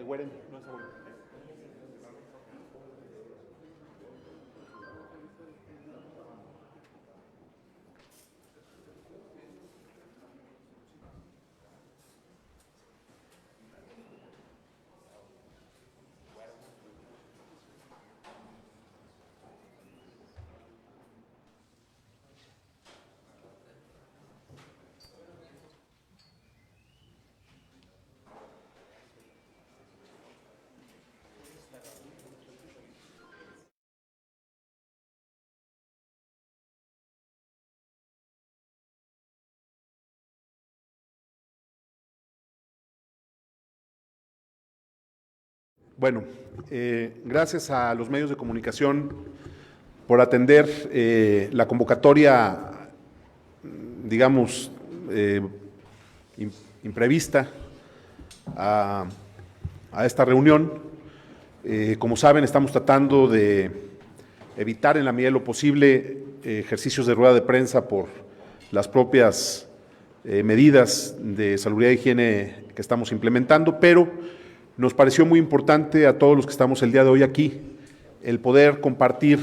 Güeren, no es abuelo. Bueno, gracias a los medios de comunicación por atender la convocatoria, digamos, imprevista a esta reunión. Como saben, estamos tratando de evitar en la medida de lo posible ejercicios de rueda de prensa por las propias medidas de salubridad e higiene que estamos implementando, pero nos pareció muy importante a todos los que estamos el día de hoy aquí el poder compartir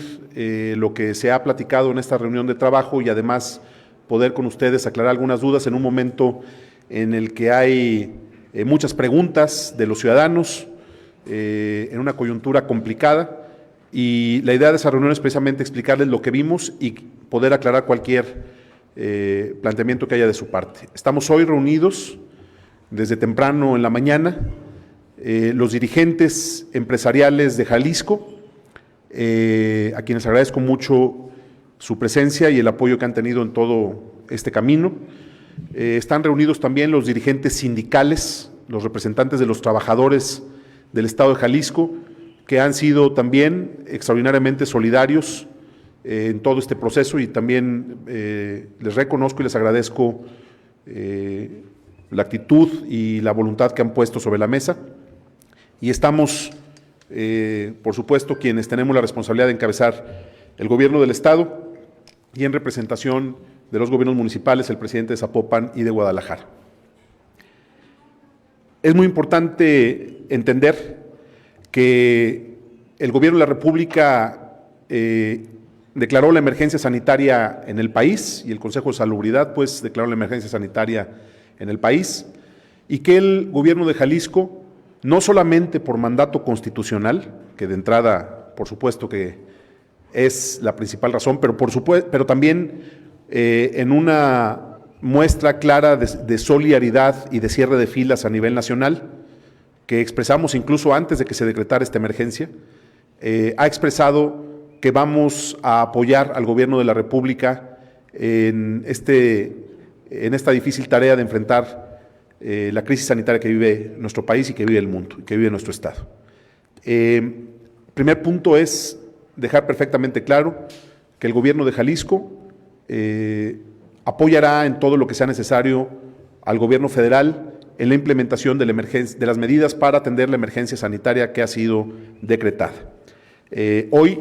lo que se ha platicado en esta reunión de trabajo y además poder con ustedes aclarar algunas dudas en un momento en el que hay muchas preguntas de los ciudadanos, en una coyuntura complicada, y la idea de esa reunión es precisamente explicarles lo que vimos y poder aclarar cualquier planteamiento que haya de su parte. Estamos hoy reunidos desde temprano en la mañana, los dirigentes empresariales de Jalisco, a quienes agradezco mucho su presencia y el apoyo que han tenido en todo este camino. Están reunidos también los dirigentes sindicales, los representantes de los trabajadores del Estado de Jalisco, que han sido también extraordinariamente solidarios en todo este proceso, y también les reconozco y les agradezco la actitud y la voluntad que han puesto sobre la mesa. Y estamos, por supuesto, quienes tenemos la responsabilidad de encabezar el gobierno del Estado y en representación de los gobiernos municipales, el presidente de Zapopan y de Guadalajara. Es muy importante entender que el gobierno de la República declaró la emergencia sanitaria en el país, y el Consejo de Salubridad pues declaró la emergencia sanitaria en el país, y que el gobierno de Jalisco, no solamente por mandato constitucional, que de entrada, por supuesto que es la principal razón, pero también en una muestra clara de solidaridad y de cierre de filas a nivel nacional, que expresamos incluso antes de que se decretara esta emergencia, ha expresado que vamos a apoyar al gobierno de la República en esta difícil tarea de enfrentar la crisis sanitaria que vive nuestro país y que vive el mundo, y que vive nuestro Estado. Primer punto es dejar perfectamente claro que el gobierno de Jalisco apoyará en todo lo que sea necesario al gobierno federal en la implementación de las medidas para atender la emergencia sanitaria que ha sido decretada. Hoy,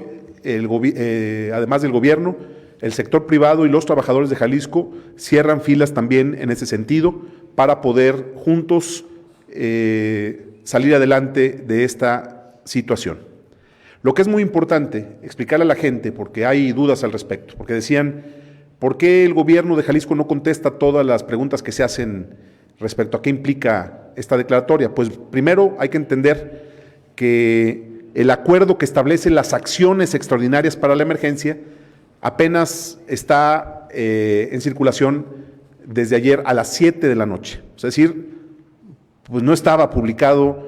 además del gobierno, el sector privado y los trabajadores de Jalisco cierran filas también en ese sentido, para poder juntos salir adelante de esta situación. Lo que es muy importante explicarle a la gente, porque hay dudas al respecto, porque decían, ¿por qué el gobierno de Jalisco no contesta todas las preguntas que se hacen respecto a qué implica esta declaratoria? Pues primero hay que entender que el acuerdo que establece las acciones extraordinarias para la emergencia apenas está en circulación desde ayer a las 7 de la noche. Es decir, pues no estaba publicado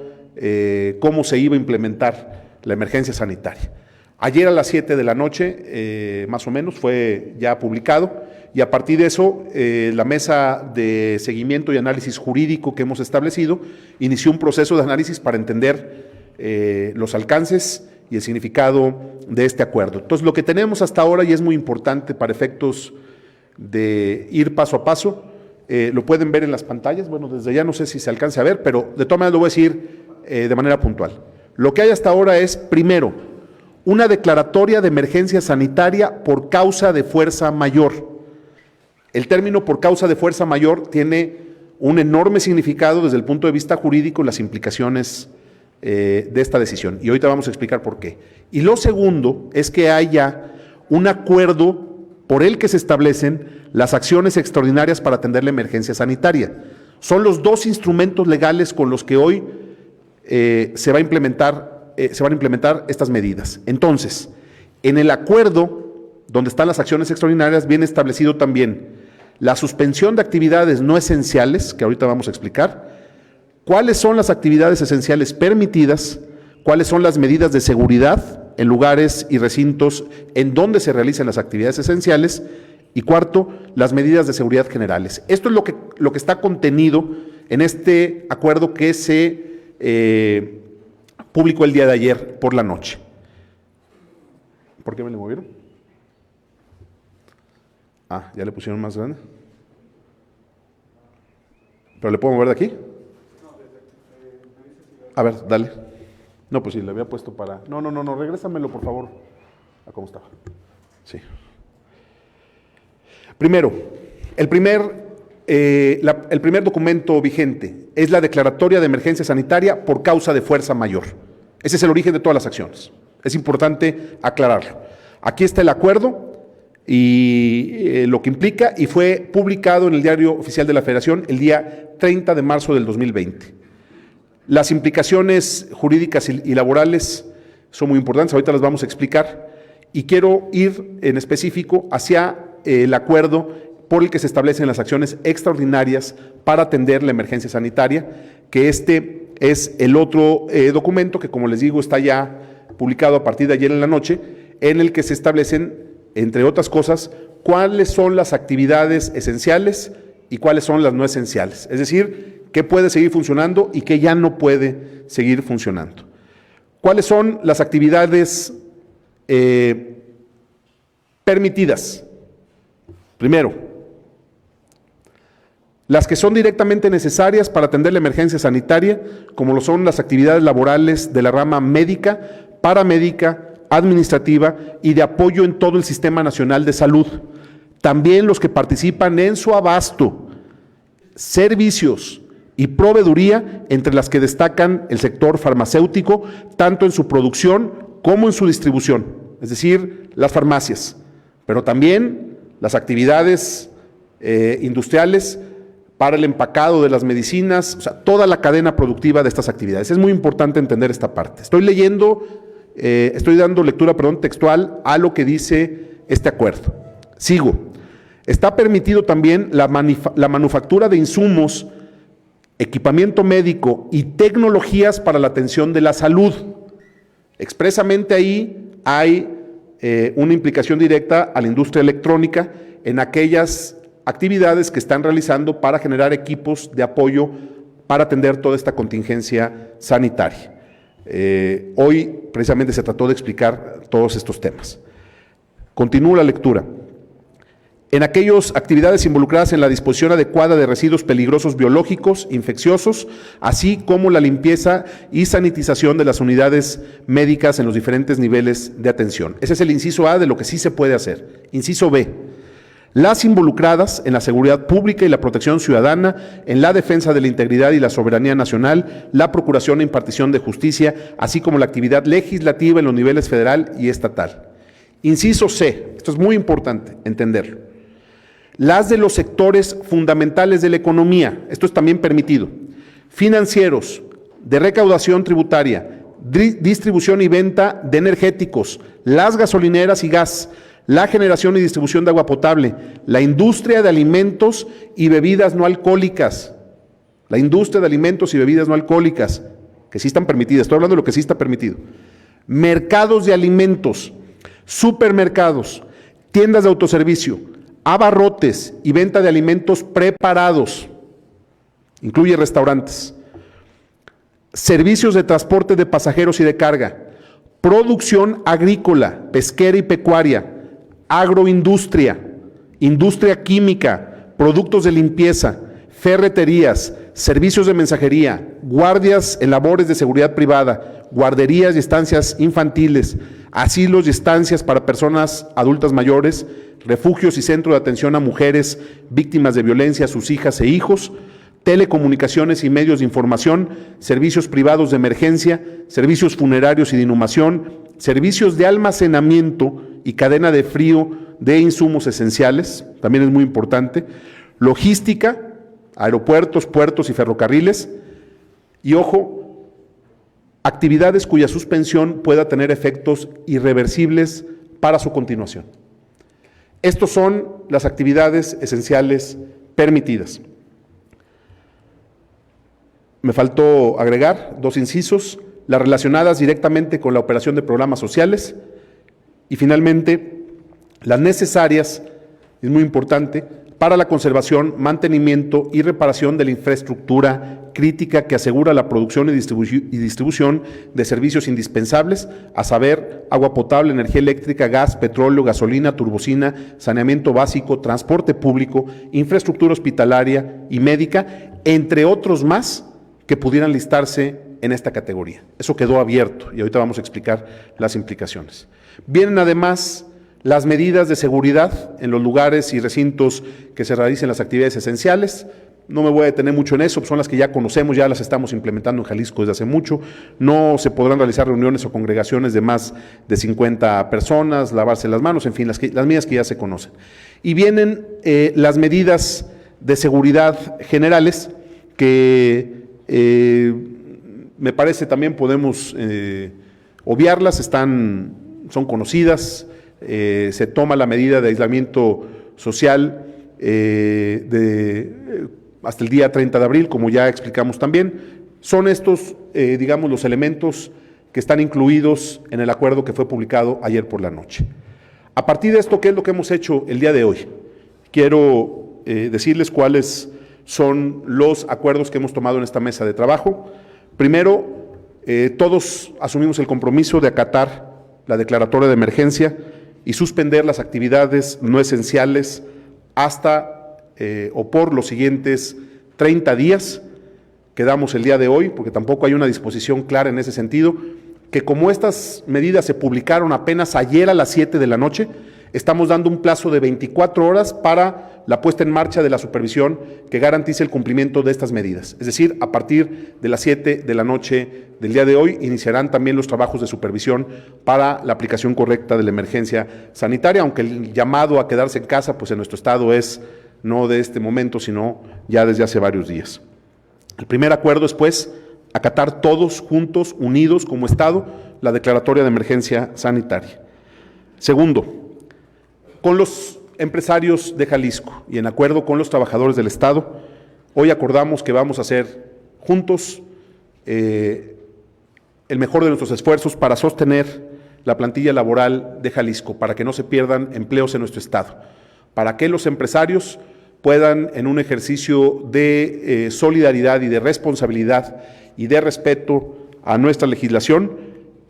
cómo se iba a implementar la emergencia sanitaria. Ayer a las 7 de la noche, más o menos, fue ya publicado, y a partir de eso, la mesa de seguimiento y análisis jurídico que hemos establecido inició un proceso de análisis para entender los alcances y el significado de este acuerdo. Entonces, lo que tenemos hasta ahora, y es muy importante para efectos de ir paso a paso, lo pueden ver en las pantallas. Bueno, desde ya no sé si se alcance a ver, pero de todas maneras lo voy a decir de manera puntual. Lo que hay hasta ahora es, primero, una declaratoria de emergencia sanitaria por causa de fuerza mayor. El término por causa de fuerza mayor tiene un enorme significado desde el punto de vista jurídico y las implicaciones de esta decisión. Y ahorita vamos a explicar por qué. Y lo segundo es que haya un acuerdo por el que se establecen las acciones extraordinarias para atender la emergencia sanitaria. Son los dos instrumentos legales con los que hoy se van a implementar estas medidas. Entonces, en el acuerdo donde están las acciones extraordinarias viene establecido también la suspensión de actividades no esenciales, que ahorita vamos a explicar, cuáles son las actividades esenciales permitidas, cuáles son las medidas de seguridad en lugares y recintos en donde se realizan las actividades esenciales, y cuarto, las medidas de seguridad generales. Esto es lo que está contenido en este acuerdo que se publicó el día de ayer por la noche. ¿Por qué me le movieron? Ah, ¿ya le pusieron más grande? ¿Pero le puedo mover de aquí? A ver, dale. No, pues sí, le había puesto para... No, regrésamelo, por favor, a cómo estaba. Sí. Primero, el primer documento vigente es la declaratoria de emergencia sanitaria por causa de fuerza mayor. Ese es el origen de todas las acciones. Es importante aclararlo. Aquí está el acuerdo y lo que implica, y fue publicado en el Diario Oficial de la Federación el día 30 de marzo del 2020. Las implicaciones jurídicas y laborales son muy importantes, ahorita las vamos a explicar, y quiero ir en específico hacia el acuerdo por el que se establecen las acciones extraordinarias para atender la emergencia sanitaria, que este es el otro documento que, como les digo, está ya publicado a partir de ayer en la noche, en el que se establecen, entre otras cosas, cuáles son las actividades esenciales y cuáles son las no esenciales. Es decir, qué puede seguir funcionando y qué ya no puede seguir funcionando. ¿Cuáles son las actividades permitidas? Primero, las que son directamente necesarias para atender la emergencia sanitaria, como lo son las actividades laborales de la rama médica, paramédica, administrativa y de apoyo en todo el Sistema Nacional de Salud. También los que participan en su abasto, servicios y proveeduría, entre las que destacan el sector farmacéutico, tanto en su producción como en su distribución, es decir, las farmacias, pero también las actividades industriales para el empacado de las medicinas, o sea, toda la cadena productiva de estas actividades. Es muy importante entender esta parte. Estoy dando lectura, textual a lo que dice este acuerdo. Sigo. Está permitido también la manufactura de insumos, equipamiento médico y tecnologías para la atención de la salud. Expresamente ahí hay una implicación directa a la industria electrónica en aquellas actividades que están realizando para generar equipos de apoyo para atender toda esta contingencia sanitaria. Hoy precisamente se trató de explicar todos estos temas. Continúo la lectura. En aquellas actividades involucradas en la disposición adecuada de residuos peligrosos biológicos, infecciosos, así como la limpieza y sanitización de las unidades médicas en los diferentes niveles de atención. Ese es el inciso A de lo que sí se puede hacer. Inciso B. Las involucradas en la seguridad pública y la protección ciudadana, en la defensa de la integridad y la soberanía nacional, la procuración e impartición de justicia, así como la actividad legislativa en los niveles federal y estatal. Inciso C. Esto es muy importante entenderlo. Las de los sectores fundamentales de la economía, esto es también permitido, financieros, de recaudación tributaria, distribución y venta de energéticos, las gasolineras y gas, la generación y distribución de agua potable, la industria de alimentos y bebidas no alcohólicas, que sí están permitidas, estoy hablando de lo que sí está permitido, mercados de alimentos, supermercados, tiendas de autoservicio, abarrotes y venta de alimentos preparados, incluye restaurantes, servicios de transporte de pasajeros y de carga, producción agrícola, pesquera y pecuaria, agroindustria, industria química, productos de limpieza, ferreterías, servicios de mensajería, guardias en labores de seguridad privada, guarderías y estancias infantiles, asilos y estancias para personas adultas mayores, refugios y centros de atención a mujeres víctimas de violencia, sus hijas e hijos, telecomunicaciones y medios de información, servicios privados de emergencia, servicios funerarios y de inhumación, servicios de almacenamiento y cadena de frío de insumos esenciales, también es muy importante, logística, aeropuertos, puertos y ferrocarriles, y ojo, actividades cuya suspensión pueda tener efectos irreversibles para su continuación. Estos son las actividades esenciales permitidas. Me faltó agregar 2 incisos, las relacionadas directamente con la operación de programas sociales y finalmente las necesarias, es muy importante, para la conservación, mantenimiento y reparación de la infraestructura crítica que asegura la producción y distribución de servicios indispensables, a saber, agua potable, energía eléctrica, gas, petróleo, gasolina, turbocina, saneamiento básico, transporte público, infraestructura hospitalaria y médica, entre otros más que pudieran listarse en esta categoría. Eso quedó abierto y ahorita vamos a explicar las implicaciones. Vienen además las medidas de seguridad en los lugares y recintos que se realicen las actividades esenciales. No me voy a detener mucho en eso, son las que ya conocemos, ya las estamos implementando en Jalisco desde hace mucho. No se podrán realizar reuniones o congregaciones de más de 50 personas, lavarse las manos, en fin, las medidas que ya se conocen. Y vienen las medidas de seguridad generales que me parece también podemos obviarlas, son conocidas. Se toma la medida de aislamiento social hasta el día 30 de abril, como ya explicamos también. Son estos, digamos, los elementos que están incluidos en el acuerdo que fue publicado ayer por la noche. A partir de esto, ¿qué es lo que hemos hecho el día de hoy? Quiero decirles cuáles son los acuerdos que hemos tomado en esta mesa de trabajo. Primero, todos asumimos el compromiso de acatar la declaratoria de emergencia y suspender las actividades no esenciales hasta o por los siguientes 30 días que damos el día de hoy, porque tampoco hay una disposición clara en ese sentido, que como estas medidas se publicaron apenas ayer a las 7 de la noche, estamos dando un plazo de 24 horas para la puesta en marcha de la supervisión que garantice el cumplimiento de estas medidas. Es decir, a partir de las 7 de la noche del día de hoy iniciarán también los trabajos de supervisión para la aplicación correcta de la emergencia sanitaria, aunque el llamado a quedarse en casa, pues en nuestro estado es no de este momento, sino ya desde hace varios días. El primer acuerdo es, pues, acatar todos juntos, unidos como Estado, la declaratoria de emergencia sanitaria. Segundo, con los empresarios de Jalisco y en acuerdo con los trabajadores del Estado, hoy acordamos que vamos a hacer juntos el mejor de nuestros esfuerzos para sostener la plantilla laboral de Jalisco, para que no se pierdan empleos en nuestro Estado, para que los empresarios puedan, en un ejercicio de solidaridad y de responsabilidad y de respeto a nuestra legislación,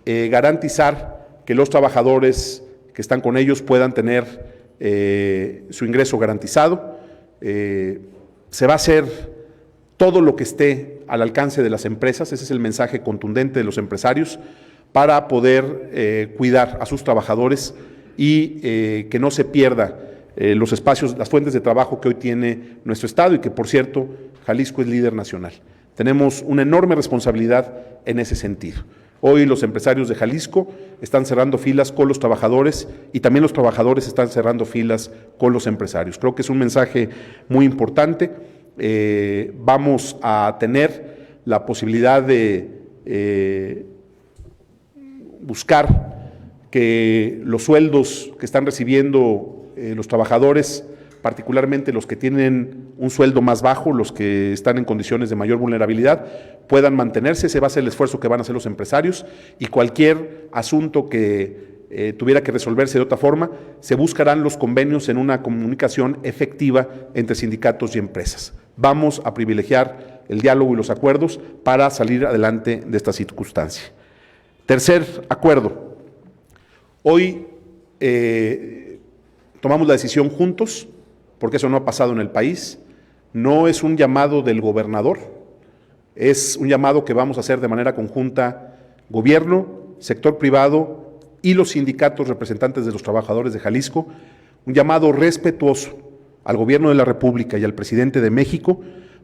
garantizar que los trabajadores que están con ellos puedan tener su ingreso garantizado. Se va a hacer todo lo que esté al alcance de las empresas, ese es el mensaje contundente de los empresarios, para poder cuidar a sus trabajadores y que no se pierda los espacios, las fuentes de trabajo que hoy tiene nuestro Estado y que, por cierto, Jalisco es líder nacional. Tenemos una enorme responsabilidad en ese sentido. Hoy los empresarios de Jalisco están cerrando filas con los trabajadores y también los trabajadores están cerrando filas con los empresarios. Creo que es un mensaje muy importante. Vamos a tener la posibilidad de buscar que los sueldos que están recibiendo los trabajadores, particularmente los que tienen un sueldo más bajo, los que están en condiciones de mayor vulnerabilidad, puedan mantenerse. Ese va a ser el esfuerzo que van a hacer los empresarios y cualquier asunto que tuviera que resolverse de otra forma, se buscarán los convenios en una comunicación efectiva entre sindicatos y empresas. Vamos a privilegiar el diálogo y los acuerdos para salir adelante de esta circunstancia. Tercer acuerdo. Hoy tomamos la decisión juntos, porque eso no ha pasado en el país. No es un llamado del gobernador, es un llamado que vamos a hacer de manera conjunta gobierno, sector privado y los sindicatos representantes de los trabajadores de Jalisco, un llamado respetuoso al gobierno de la República y al presidente de México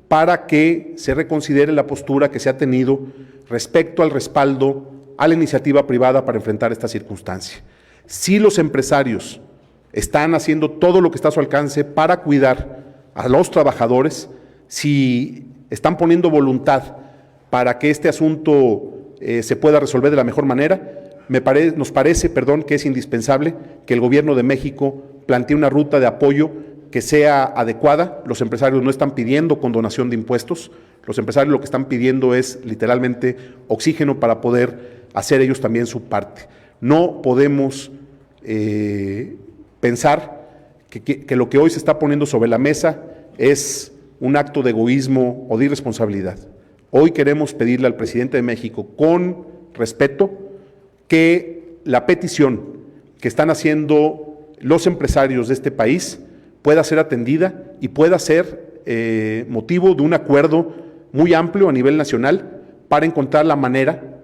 para que se reconsidere la postura que se ha tenido respecto al respaldo a la iniciativa privada para enfrentar esta circunstancia. Si los empresarios están haciendo todo lo que está a su alcance para cuidar a los trabajadores, si están poniendo voluntad para que este asunto se pueda resolver de la mejor manera, nos parece que es indispensable que el Gobierno de México plantee una ruta de apoyo que sea adecuada. Los empresarios no están pidiendo condonación de impuestos, los empresarios lo que están pidiendo es literalmente oxígeno para poder hacer ellos también su parte. No podemos pensar que lo que hoy se está poniendo sobre la mesa es un acto de egoísmo o de irresponsabilidad. Hoy queremos pedirle al presidente de México, con respeto, que la petición que están haciendo los empresarios de este país pueda ser atendida y pueda ser motivo de un acuerdo muy amplio a nivel nacional para encontrar la manera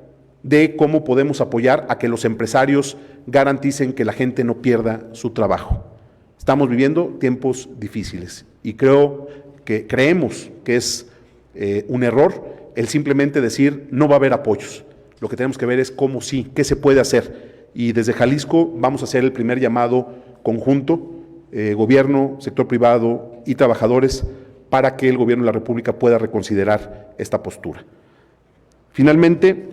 de cómo podemos apoyar a que los empresarios garanticen que la gente no pierda su trabajo. Estamos viviendo tiempos difíciles y creemos que es un error el simplemente decir no va a haber apoyos. Lo que tenemos que ver es cómo sí, qué se puede hacer. Y desde Jalisco vamos a hacer el primer llamado conjunto, gobierno, sector privado y trabajadores, para que el Gobierno de la República pueda reconsiderar esta postura. Finalmente,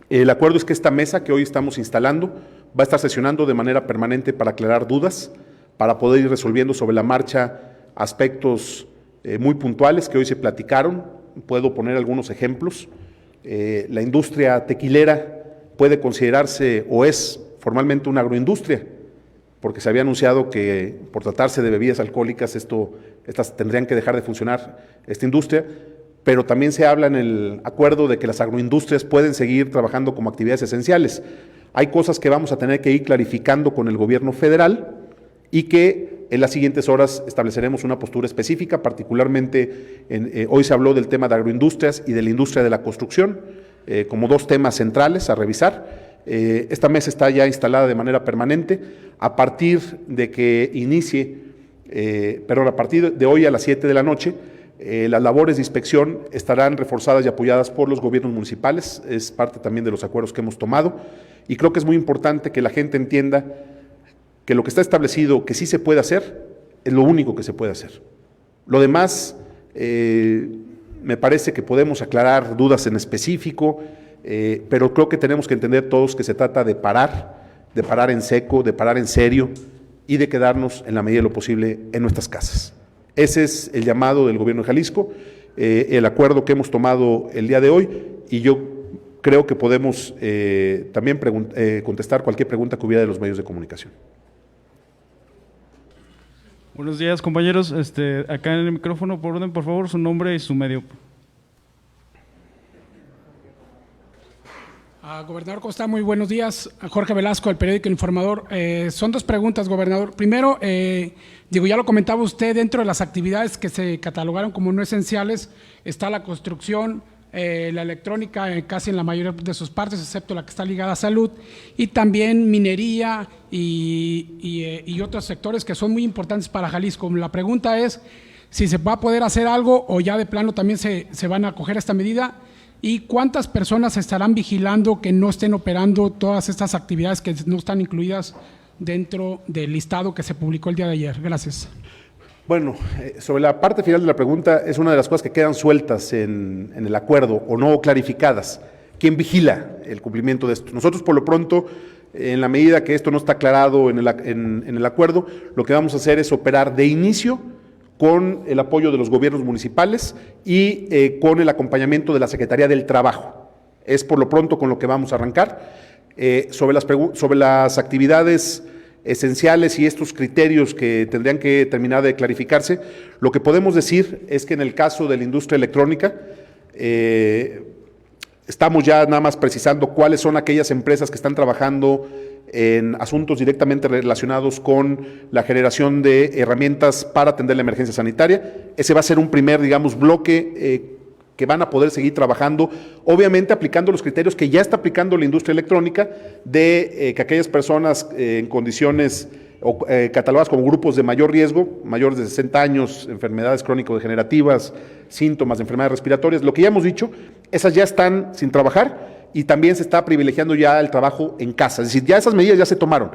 el acuerdo es que esta mesa que hoy estamos instalando va a estar sesionando de manera permanente para aclarar dudas, para poder ir resolviendo sobre la marcha aspectos muy puntuales que hoy se platicaron. Puedo poner algunos ejemplos. La industria tequilera puede considerarse o es formalmente una agroindustria, porque se había anunciado que por tratarse de bebidas alcohólicas estas tendrían que dejar de funcionar, esta industria, pero también se habla en el acuerdo de que las agroindustrias pueden seguir trabajando como actividades esenciales. Hay cosas que vamos a tener que ir clarificando con el gobierno federal y que en las siguientes horas estableceremos una postura específica, particularmente hoy se habló del tema de agroindustrias y de la industria de la construcción, como dos temas centrales a revisar. Esta mesa está ya instalada de manera permanente. A partir de que inicie, a partir de hoy a las 7 de la noche, las labores de inspección estarán reforzadas y apoyadas por los gobiernos municipales, es parte también de los acuerdos que hemos tomado, y creo que es muy importante que la gente entienda que lo que está establecido que sí se puede hacer, es lo único que se puede hacer. Lo demás, me parece que podemos aclarar dudas en específico, pero creo que tenemos que entender todos que se trata de parar en seco, de parar en serio y de quedarnos en la medida de lo posible en nuestras casas. Ese es el llamado del Gobierno de Jalisco, el acuerdo que hemos tomado el día de hoy, y yo creo que podemos también contestar cualquier pregunta que hubiera de los medios de comunicación. Buenos días, compañeros. Acá en el micrófono, por orden, por favor, su nombre y su medio. Gobernador, ¿cómo está? Muy buenos días. Jorge Velasco, del periódico Informador. Son dos preguntas, gobernador. Primero, ya lo comentaba usted, dentro de las actividades que se catalogaron como no esenciales está la construcción, la electrónica, casi en la mayoría de sus partes, excepto la que está ligada a salud, y también minería y otros sectores que son muy importantes para Jalisco. La pregunta es si se va a poder hacer algo o ya de plano también se van a acoger a esta medida. ¿Y cuántas personas estarán vigilando que no estén operando todas estas actividades que no están incluidas dentro del listado que se publicó el día de ayer? Gracias. Bueno, sobre la parte final de la pregunta, es una de las cosas que quedan sueltas en el acuerdo o no clarificadas. ¿Quién vigila el cumplimiento de esto? Nosotros, por lo pronto, en la medida que esto no está aclarado en el acuerdo, lo que vamos a hacer es operar de inicio con el apoyo de los gobiernos municipales y con el acompañamiento de la Secretaría del Trabajo. Es por lo pronto con lo que vamos a arrancar. Sobre las actividades esenciales y estos criterios que tendrían que terminar de clarificarse, lo que podemos decir es que en el caso de la industria electrónica, estamos ya nada más precisando cuáles son aquellas empresas que están trabajando en asuntos directamente relacionados con la generación de herramientas para atender la emergencia sanitaria. Ese va a ser un primer, bloque que van a poder seguir trabajando, obviamente aplicando los criterios que ya está aplicando la industria electrónica, de que aquellas personas en condiciones catalogadas como grupos de mayor riesgo, mayores de 60 años, enfermedades crónico-degenerativas, síntomas de enfermedades respiratorias. Lo que ya hemos dicho, esas ya están sin trabajar y también se está privilegiando ya el trabajo en casa. Es decir, ya esas medidas ya se tomaron.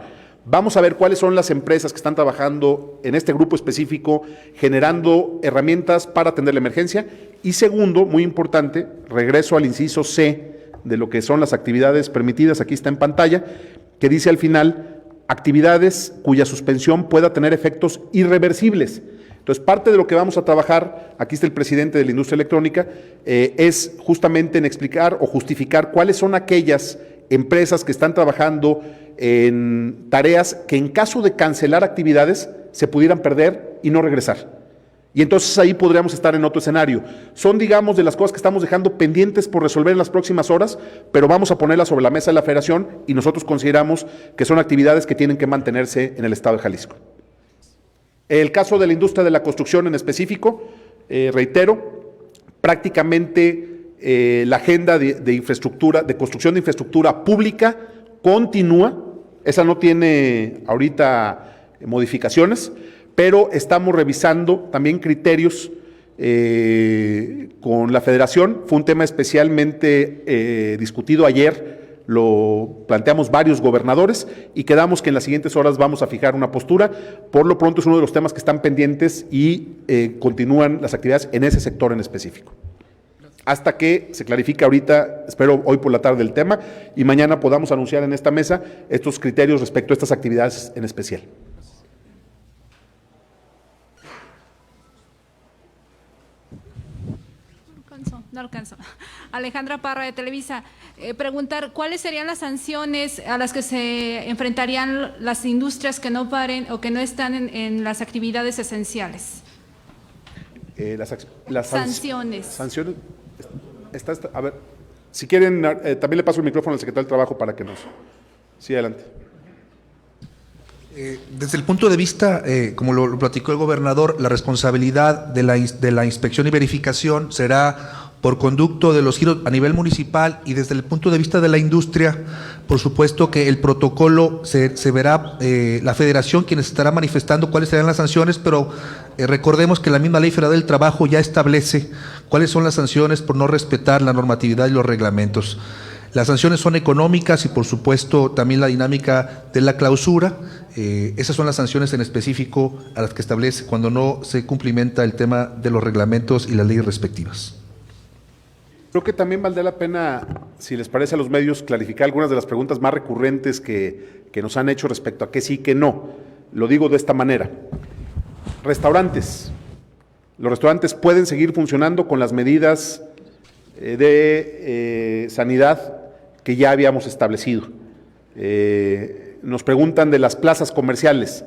Vamos a ver cuáles son las empresas que están trabajando en este grupo específico, generando herramientas para atender la emergencia. Y segundo, muy importante, regreso al inciso C de lo que son las actividades permitidas, aquí está en pantalla, que dice al final, actividades cuya suspensión pueda tener efectos irreversibles. Entonces, parte de lo que vamos a trabajar, aquí está el presidente de la industria electrónica, es justamente en explicar o justificar cuáles son aquellas empresas que están trabajando en tareas que en caso de cancelar actividades se pudieran perder y no regresar. Y entonces ahí podríamos estar en otro escenario. Son, digamos, de las cosas que estamos dejando pendientes por resolver en las próximas horas, pero vamos a ponerlas sobre la mesa de la Federación y nosotros consideramos que son actividades que tienen que mantenerse en el estado de Jalisco. El caso de la industria de la construcción en específico, reitero, prácticamente la agenda de infraestructura, de construcción de infraestructura pública continúa. Esa no tiene ahorita modificaciones, pero estamos revisando también criterios con la Federación. Fue un tema especialmente discutido ayer, lo planteamos varios gobernadores y quedamos que en las siguientes horas vamos a fijar una postura. Por lo pronto es uno de los temas que están pendientes y continúan las actividades en ese sector en específico. Hasta que se clarifique ahorita, espero hoy por la tarde el tema, y mañana podamos anunciar en esta mesa estos criterios respecto a estas actividades en especial. No alcanzo. Alejandra Parra de Televisa. Preguntar, ¿cuáles serían las sanciones a las que se enfrentarían las industrias que no paren o que no están en las actividades esenciales? Las sanciones. Sanciones. A ver, si quieren, también le paso el micrófono al secretario del Trabajo para que nos... Sí, adelante. Desde el punto de vista, como lo platicó el gobernador, la responsabilidad de la inspección y verificación será por conducto de los giros a nivel municipal, y desde el punto de vista de la industria, por supuesto que el protocolo se verá la Federación quien estará manifestando cuáles serán las sanciones, pero recordemos que la misma Ley Federal del Trabajo ya establece cuáles son las sanciones por no respetar la normatividad y los reglamentos. Las sanciones son económicas y, por supuesto, también la dinámica de la clausura. Esas son las sanciones en específico a las que establece cuando no se cumplimenta el tema de los reglamentos y las leyes respectivas. Creo que también valdría la pena, si les parece a los medios, clarificar algunas de las preguntas más recurrentes que nos han hecho respecto a qué sí y qué no. Lo digo de esta manera. Restaurantes. Los restaurantes pueden seguir funcionando con las medidas de sanidad que ya habíamos establecido. Nos preguntan de las plazas comerciales.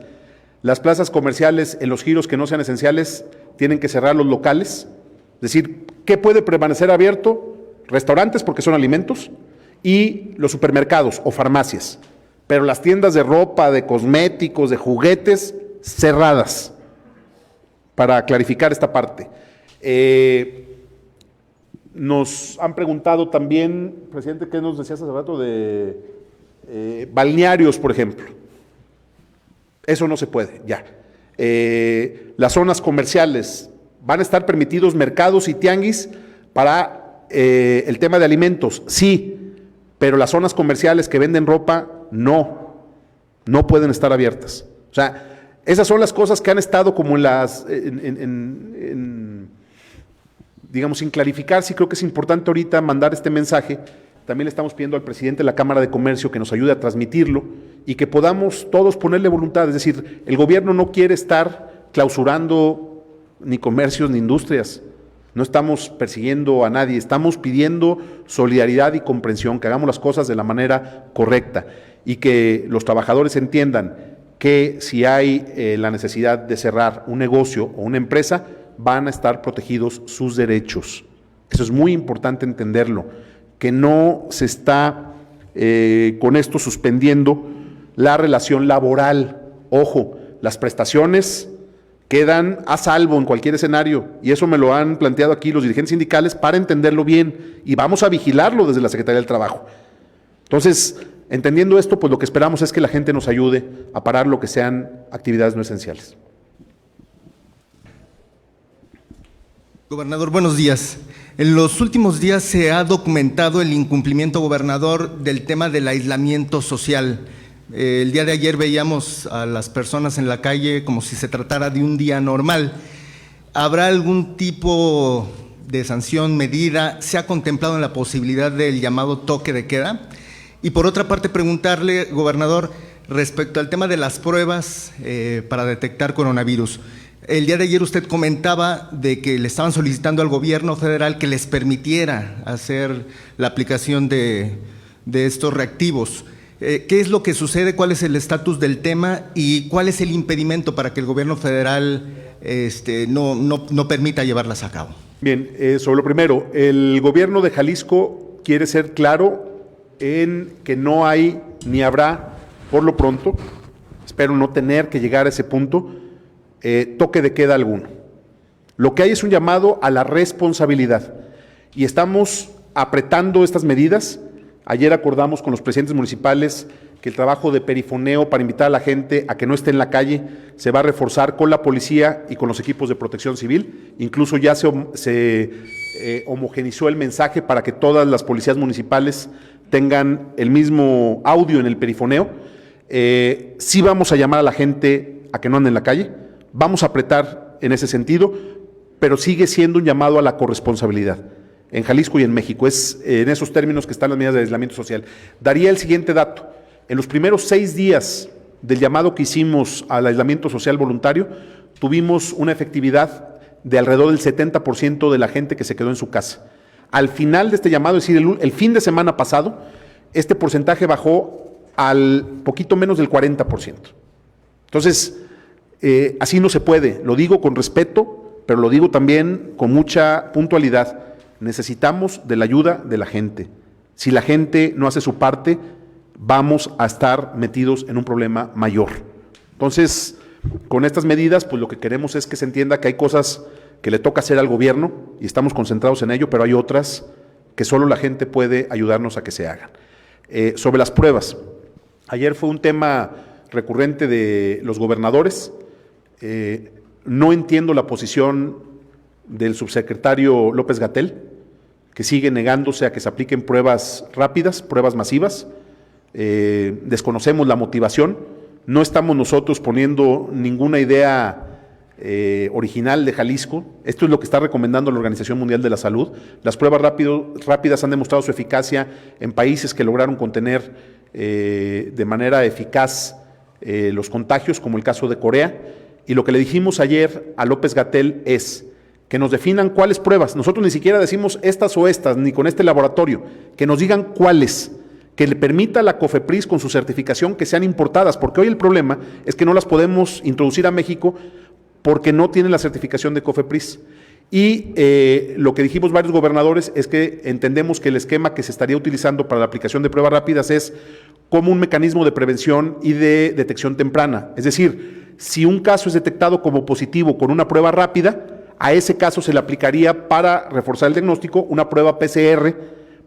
Las plazas comerciales en los giros que no sean esenciales tienen que cerrar los locales. Es decir, ¿qué puede permanecer abierto? Restaurantes, porque son alimentos, y los supermercados o farmacias. Pero las tiendas de ropa, de cosméticos, de juguetes, cerradas, para clarificar esta parte. Nos han preguntado también, presidente, ¿qué nos decías hace rato de balnearios, por ejemplo? Eso no se puede, ya. Las zonas comerciales, ¿van a estar permitidos mercados y tianguis para el tema de alimentos? Sí, pero las zonas comerciales que venden ropa, no pueden estar abiertas. O sea, esas son las cosas que han estado como digamos, sin clarificar. Sí creo que es importante ahorita mandar este mensaje. También le estamos pidiendo al presidente de la Cámara de Comercio que nos ayude a transmitirlo y que podamos todos ponerle voluntad. Es decir, el gobierno no quiere estar clausurando ni comercios ni industrias. No estamos persiguiendo a nadie, estamos pidiendo solidaridad y comprensión, que hagamos las cosas de la manera correcta y que los trabajadores entiendan que si hay la necesidad de cerrar un negocio o una empresa, van a estar protegidos sus derechos. Eso es muy importante entenderlo, que no se está con esto suspendiendo la relación laboral. Ojo, las prestaciones quedan a salvo en cualquier escenario, y eso me lo han planteado aquí los dirigentes sindicales para entenderlo bien, y vamos a vigilarlo desde la Secretaría del Trabajo. Entonces, entendiendo esto, pues lo que esperamos es que la gente nos ayude a parar lo que sean actividades no esenciales. Gobernador, buenos días. En los últimos días se ha documentado el incumplimiento, gobernador, del tema del aislamiento social. El día de ayer veíamos a las personas en la calle como si se tratara de un día normal. ¿Habrá algún tipo de sanción, medida? ¿Se ha contemplado en la posibilidad del llamado toque de queda? Y por otra parte, preguntarle, gobernador, respecto al tema de las pruebas para detectar coronavirus. El día de ayer usted comentaba de que le estaban solicitando al gobierno federal que les permitiera hacer la aplicación de estos reactivos. ¿Qué es lo que sucede? ¿Cuál es el estatus del tema? ¿Y cuál es el impedimento para que el gobierno federal no permita llevarlas a cabo? Bien, sobre lo primero, el gobierno de Jalisco quiere ser claro en que no hay ni habrá, por lo pronto, espero no tener que llegar a ese punto, toque de queda alguno. Lo que hay es un llamado a la responsabilidad y estamos apretando estas medidas. Ayer acordamos con los presidentes municipales que el trabajo de perifoneo para invitar a la gente a que no esté en la calle se va a reforzar con la policía y con los equipos de protección civil. Incluso ya se homogenizó el mensaje para que todas las policías municipales tengan el mismo audio en el perifoneo. Sí vamos a llamar a la gente a que no ande en la calle, vamos a apretar en ese sentido, pero sigue siendo un llamado a la corresponsabilidad. En Jalisco y en México, es en esos términos que están las medidas de aislamiento social. Daría el siguiente dato: en los primeros 6 días del llamado que hicimos al aislamiento social voluntario, tuvimos una efectividad de alrededor del 70% de la gente que se quedó en su casa. Al final de este llamado, es decir, el fin de semana pasado, este porcentaje bajó al poquito menos del 40%. Entonces, así no se puede, lo digo con respeto, pero lo digo también con mucha puntualidad. Necesitamos de la ayuda de la gente. Si la gente no hace su parte, vamos a estar metidos en un problema mayor. Entonces, con estas medidas, pues lo que queremos es que se entienda que hay cosas que le toca hacer al gobierno y estamos concentrados en ello, pero hay otras que solo la gente puede ayudarnos a que se hagan. Sobre las pruebas, ayer fue un tema recurrente de los gobernadores. No entiendo la posición del subsecretario López-Gatell, que sigue negándose a que se apliquen pruebas rápidas, pruebas masivas. Desconocemos la motivación, no estamos nosotros poniendo ninguna idea original de Jalisco. Esto es lo que está recomendando la Organización Mundial de la Salud. Las pruebas rápidas han demostrado su eficacia en países que lograron contener de manera eficaz los contagios, como el caso de Corea. Y lo que le dijimos ayer a López-Gatell es que nos definan cuáles pruebas. Nosotros ni siquiera decimos estas o estas, ni con este laboratorio, que nos digan cuáles, que le permita a la COFEPRIS con su certificación que sean importadas, porque hoy el problema es que no las podemos introducir a México porque no tienen la certificación de COFEPRIS. Y lo que dijimos varios gobernadores es que entendemos que el esquema que se estaría utilizando para la aplicación de pruebas rápidas es como un mecanismo de prevención y de detección temprana. Es decir, si un caso es detectado como positivo con una prueba rápida, a ese caso se le aplicaría, para reforzar el diagnóstico, una prueba PCR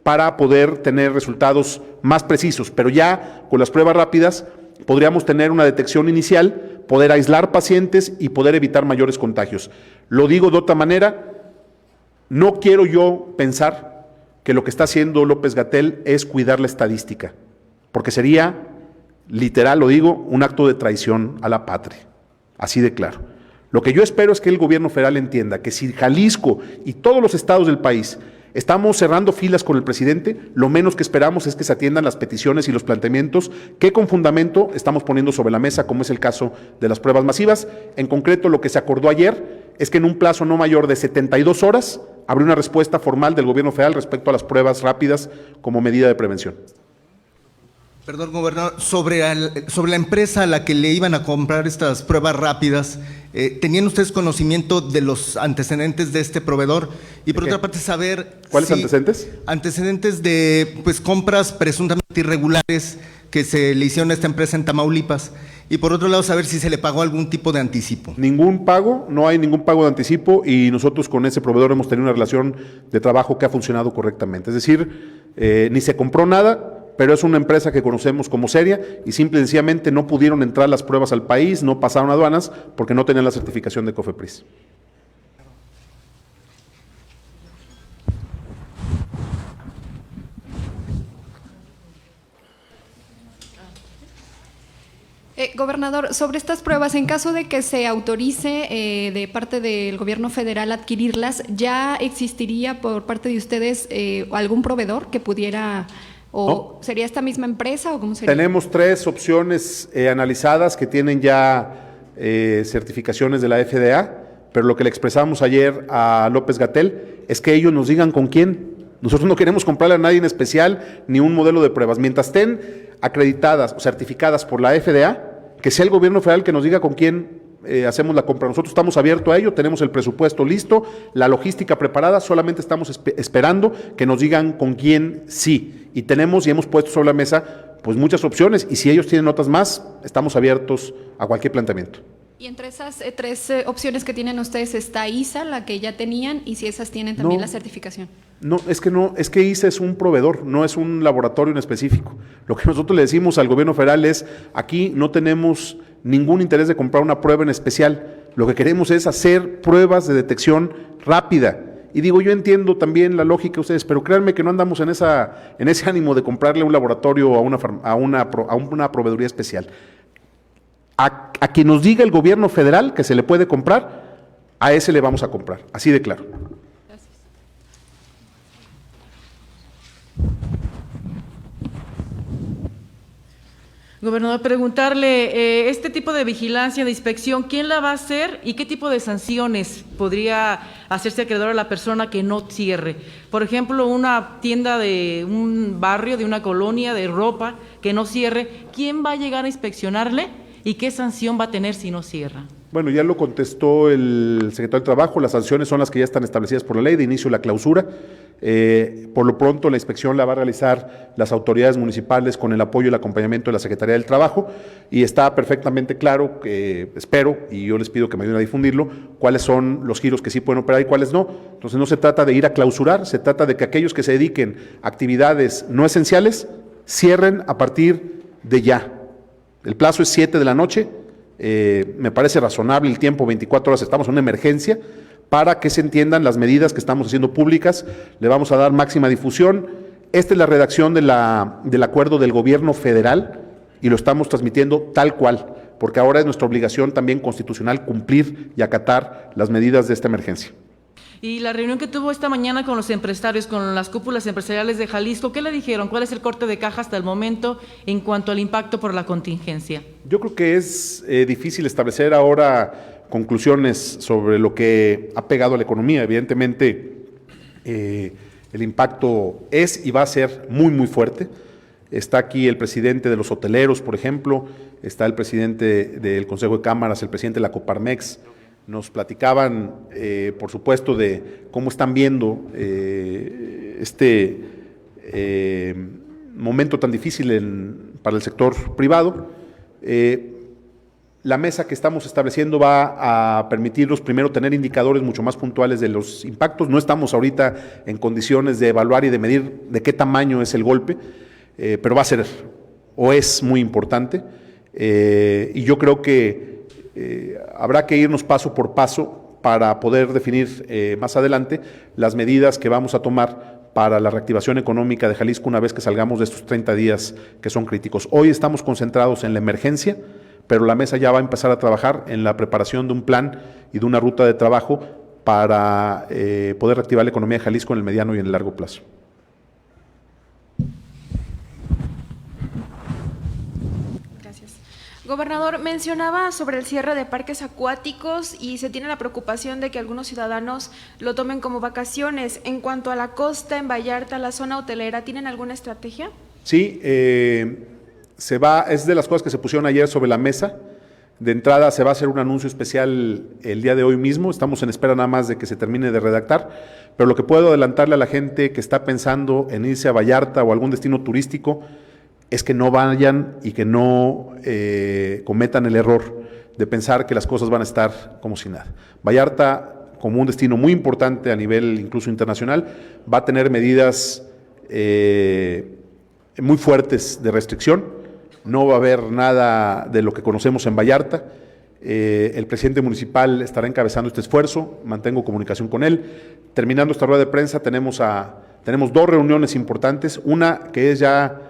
para poder tener resultados más precisos. Pero ya con las pruebas rápidas podríamos tener una detección inicial, poder aislar pacientes y poder evitar mayores contagios. Lo digo de otra manera, no quiero yo pensar que lo que está haciendo López-Gatell es cuidar la estadística, porque sería, literal lo digo, un acto de traición a la patria, así de claro. Lo que yo espero es que el gobierno federal entienda que si Jalisco y todos los estados del país estamos cerrando filas con el presidente, lo menos que esperamos es que se atiendan las peticiones y los planteamientos que con fundamento estamos poniendo sobre la mesa, como es el caso de las pruebas masivas. En concreto, lo que se acordó ayer es que en un plazo no mayor de 72 horas habrá una respuesta formal del gobierno federal respecto a las pruebas rápidas como medida de prevención. Perdón, gobernador, sobre la empresa a la que le iban a comprar estas pruebas rápidas, ¿tenían ustedes conocimiento de los antecedentes de este proveedor? Y por otra parte, saber… ¿Cuáles antecedentes? Antecedentes de compras presuntamente irregulares que se le hicieron a esta empresa en Tamaulipas. Y por otro lado, saber si se le pagó algún tipo de anticipo. Ningún pago, no hay ningún pago de anticipo, y nosotros con ese proveedor hemos tenido una relación de trabajo que ha funcionado correctamente. Es decir, ni se compró nada, pero es una empresa que conocemos como seria y simple y sencillamente no pudieron entrar las pruebas al país, no pasaron aduanas porque no tenían la certificación de COFEPRIS. Gobernador, sobre estas pruebas, en caso de que se autorice de parte del gobierno federal adquirirlas, ¿ya existiría por parte de ustedes algún proveedor que pudiera, o no. sería esta misma empresa o cómo sería? Tenemos 3 opciones analizadas que tienen ya certificaciones de la FDA, pero lo que le expresamos ayer a López-Gatell es que ellos nos digan con quién. Nosotros no queremos comprarle a nadie en especial ni un modelo de pruebas. Mientras estén acreditadas o certificadas por la FDA, que sea el gobierno federal que nos diga con quién hacemos la compra. Nosotros estamos abiertos a ello, tenemos el presupuesto listo, la logística preparada, solamente estamos esperando que nos digan con quién sí. Y tenemos y hemos puesto sobre la mesa pues muchas opciones, y si ellos tienen otras más, estamos abiertos a cualquier planteamiento. Y entre esas 3 opciones que tienen ustedes está ISA, la que ya tenían, y si esas tienen también la certificación. No, es que ISA es un proveedor, no es un laboratorio en específico. Lo que nosotros le decimos al gobierno federal es, aquí no tenemos ningún interés de comprar una prueba en especial, lo que queremos es hacer pruebas de detección rápida. Y digo, yo entiendo también la lógica de ustedes, pero créanme que no andamos en ese ánimo de comprarle un laboratorio o a una proveeduría especial. A quien nos diga el gobierno federal que se le puede comprar, a ese le vamos a comprar, así de claro. Gobernador, preguntarle, este tipo de vigilancia, de inspección, ¿quién la va a hacer y qué tipo de sanciones podría hacerse acreedor a la persona que no cierre? Por ejemplo, una tienda de un barrio, de una colonia de ropa que no cierre, ¿quién va a llegar a inspeccionarle y qué sanción va a tener si no cierra? Bueno, ya lo contestó el secretario del Trabajo, las sanciones son las que ya están establecidas por la ley, de inicio la clausura. Por lo pronto la inspección la va a realizar las autoridades municipales con el apoyo y el acompañamiento de la Secretaría del Trabajo, y está perfectamente claro, espero, y yo les pido que me ayuden a difundirlo, cuáles son los giros que sí pueden operar y cuáles no. Entonces no se trata de ir a clausurar, se trata de que aquellos que se dediquen a actividades no esenciales cierren a partir de ya. El plazo es 7 de la noche, me parece razonable el tiempo, 24 horas, estamos en una emergencia, para que se entiendan las medidas que estamos haciendo públicas, le vamos a dar máxima difusión. Esta es la redacción del acuerdo del gobierno federal y lo estamos transmitiendo tal cual, porque ahora es nuestra obligación también constitucional cumplir y acatar las medidas de esta emergencia. Y la reunión que tuvo esta mañana con los empresarios, con las cúpulas empresariales de Jalisco, ¿qué le dijeron? ¿Cuál es el corte de caja hasta el momento en cuanto al impacto por la contingencia? Yo creo que es difícil establecer ahora conclusiones sobre lo que ha pegado a la economía. Evidentemente, el impacto es y va a ser muy, muy fuerte. Está aquí el presidente de los hoteleros, por ejemplo, está el presidente del Consejo de Cámaras, el presidente de la Coparmex. Nos platicaban, por supuesto, de cómo están viendo este momento tan difícil para el sector privado. La mesa que estamos estableciendo va a permitirnos primero tener indicadores mucho más puntuales de los impactos. No estamos ahorita en condiciones de evaluar y de medir de qué tamaño es el golpe, pero va a ser o es muy importante. Y yo creo que habrá que irnos paso por paso para poder definir más adelante las medidas que vamos a tomar para la reactivación económica de Jalisco una vez que salgamos de estos 30 días que son críticos. Hoy estamos concentrados en la emergencia, pero la mesa ya va a empezar a trabajar en la preparación de un plan y de una ruta de trabajo para poder reactivar la economía de Jalisco en el mediano y en el largo plazo. Gracias. Gobernador, mencionaba sobre el cierre de parques acuáticos y se tiene la preocupación de que algunos ciudadanos lo tomen como vacaciones. En cuanto a la costa, en Vallarta, la zona hotelera, ¿tienen alguna estrategia? Sí, es de las cosas que se pusieron ayer sobre la mesa. De entrada se va a hacer un anuncio especial el día de hoy mismo, estamos en espera nada más de que se termine de redactar, pero lo que puedo adelantarle a la gente que está pensando en irse a Vallarta o algún destino turístico es que no vayan y que no cometan el error de pensar que las cosas van a estar como si nada. Vallarta, como un destino muy importante a nivel incluso internacional, va a tener medidas muy fuertes de restricción. No va a haber nada de lo que conocemos en Vallarta. El presidente municipal estará encabezando este esfuerzo, mantengo comunicación con él. Terminando esta rueda de prensa, tenemos 2 reuniones importantes, una que es ya